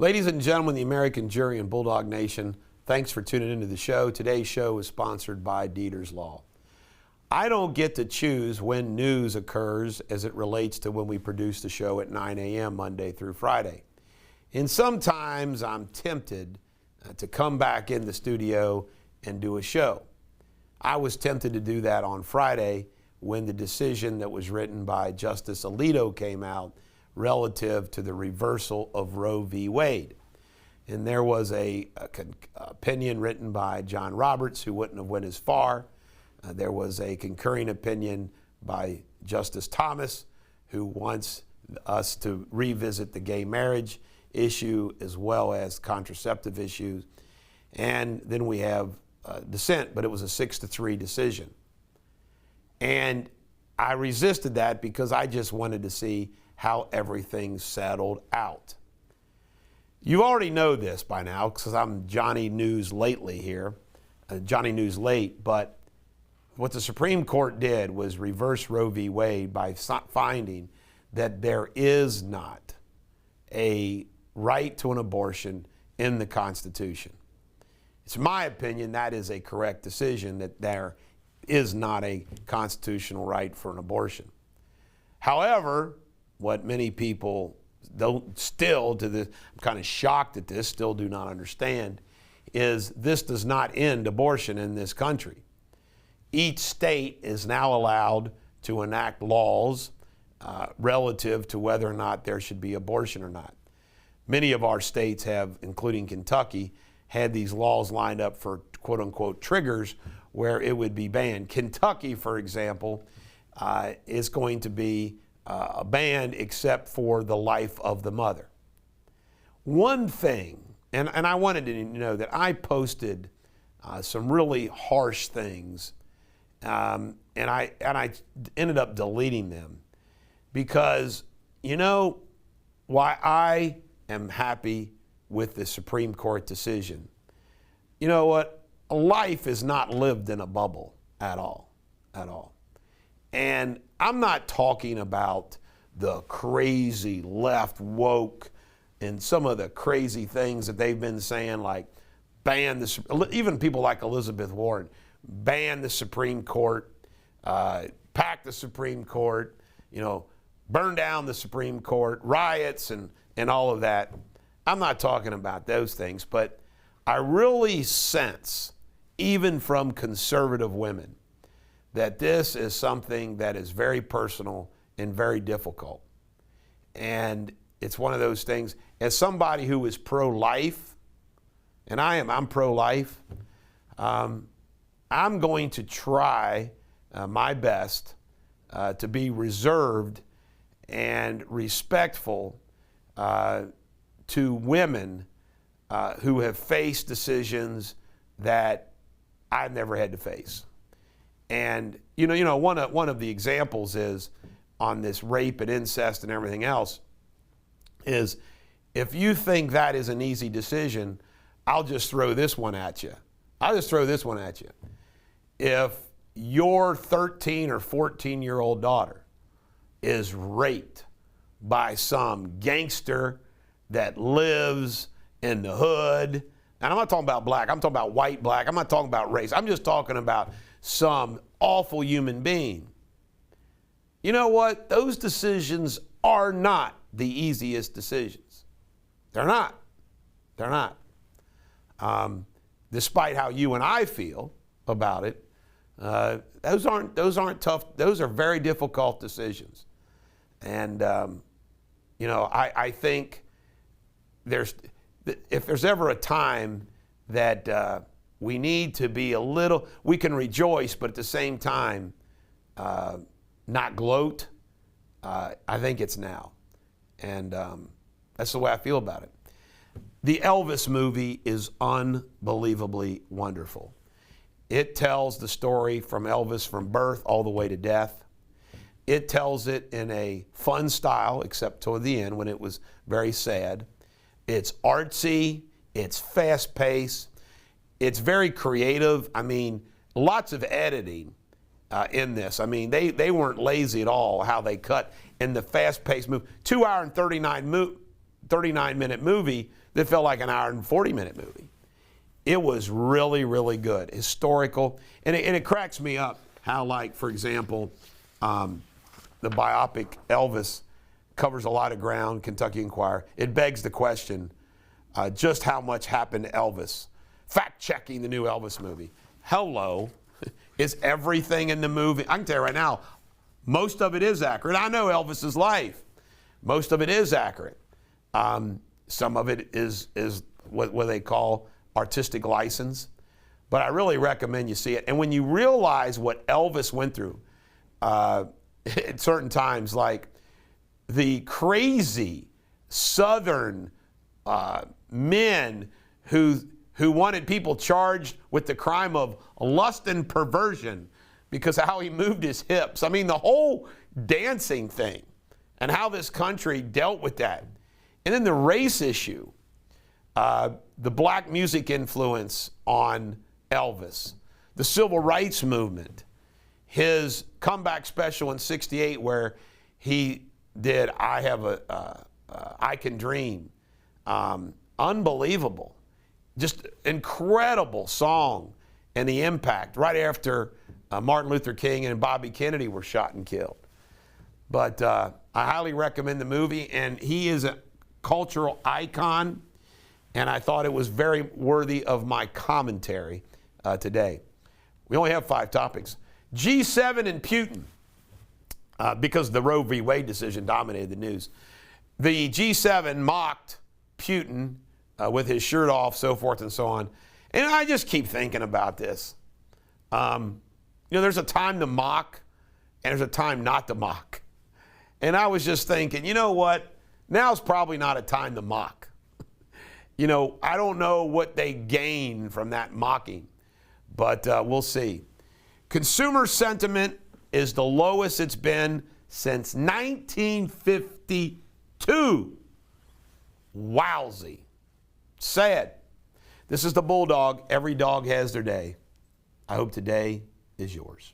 Ladies and gentlemen, the American jury and Bulldog Nation, thanks for tuning into the show. Today's show is sponsored by Deters Law. I don't get to choose when news occurs as it relates to when we produce the show at 9 a.m. Monday through Friday. And sometimes I'm tempted to come back in the studio and do a show. I was tempted to do that on Friday when the decision that was written by Justice Alito came out relative to the reversal of Roe v. Wade. And there was an opinion written by John Roberts, who wouldn't have went as far. There was a concurring opinion by Justice Thomas, who wants us to revisit the gay marriage issue as well as contraceptive issues. And then we have dissent, but it was a 6-3 decision. And I resisted that because I just wanted to see how everything settled out. You already know this by now because I'm Johnny News Lately here, Johnny News Late, but what the Supreme Court did was reverse Roe v. Wade by finding that there is not a right to an abortion in the Constitution. It's my opinion that is a correct decision, that there is not a constitutional right for an abortion. However, what many people don't still, I'm kind of shocked at this, still do not understand, is this does not end abortion in this country. Each state is now allowed to enact laws relative to whether or not there should be abortion or not. Many of our states have, including Kentucky, had these laws lined up for quote-unquote triggers where it would be banned. Kentucky, for example, is going to be banned except for the life of the mother. One thing, and I wanted to know that I posted some really harsh things, and I ended up deleting them because, you know, why I am happy with the Supreme Court decision. You know what? Life is not lived in a bubble at all, at all. And I'm not talking about the crazy left woke and some of the crazy things that they've been saying, like ban the, even people like Elizabeth Warren, ban the Supreme Court, pack the Supreme Court, you know, burn down the Supreme Court, riots and all of that. I'm not talking about those things, but I really sense, even from conservative women, that this is something that is very personal and very difficult. And it's one of those things, as somebody who is pro-life, and I'm pro-life, I'm going to try my best to be reserved and respectful to women who have faced decisions that I've never had to face. And you know, one of the examples is on this rape and incest and everything else is, if you think that is an easy decision, I'll just throw this one at you. If your 13 or 14-year-old daughter is raped by some gangster that lives in the hood, and I'm not talking about black, I'm talking about white, black, I'm not talking about race, I'm just talking about some awful human being. You know what? Those decisions are not the easiest decisions. They're not. They're not. Despite how you and I feel about it, those aren't tough. Those are very difficult decisions. And, you know, I think if there's ever a time that we need to be a little, we can rejoice, but at the same time, not gloat, I think it's now. And that's the way I feel about it. The Elvis movie is unbelievably wonderful. It tells the story from Elvis from birth all the way to death. It tells it in a fun style, except toward the end when it was very sad. It's artsy, it's fast-paced, it's very creative. I mean, lots of editing in this. I mean, they weren't lazy at all how they cut in the fast-paced movie. 2 hour and 39 39-minute movie that felt like an hour and 40-minute movie. It was really, really good, historical, and it cracks me up how, like, for example, the biopic Elvis covers a lot of ground, Kentucky Enquirer. It begs the question, just how much happened to Elvis. Fact-checking the new Elvis movie. Hello, is everything in the movie, I can tell you right now, most of it is accurate. I know Elvis's life. Most of it is accurate. Some of it is what they call artistic license. But I really recommend you see it. And when you realize what Elvis went through at certain times, like the crazy Southern men who wanted people charged with the crime of lust and perversion because of how he moved his hips. I mean, the whole dancing thing and how this country dealt with that. And then the race issue, the black music influence on Elvis, the civil rights movement, his comeback special in '68 where he did I Can Dream. Unbelievable. Just incredible song, and the impact right after Martin Luther King and Bobby Kennedy were shot and killed. But I highly recommend the movie, and he is a cultural icon, and I thought it was very worthy of my commentary today. We only have 5 topics. G7 and Putin, because the Roe v. Wade decision dominated the news. The G7 mocked Putin with his shirt off, so forth and so on. And I just keep thinking about this. There's a time to mock, and there's a time not to mock. And I was just thinking, you know what? Now's probably not a time to mock. I don't know what they gain from that mocking, but we'll see. Consumer sentiment is the lowest it's been since 1952. Wowsy. Sad. This is the Bulldog. Every dog has their day. I hope today is yours.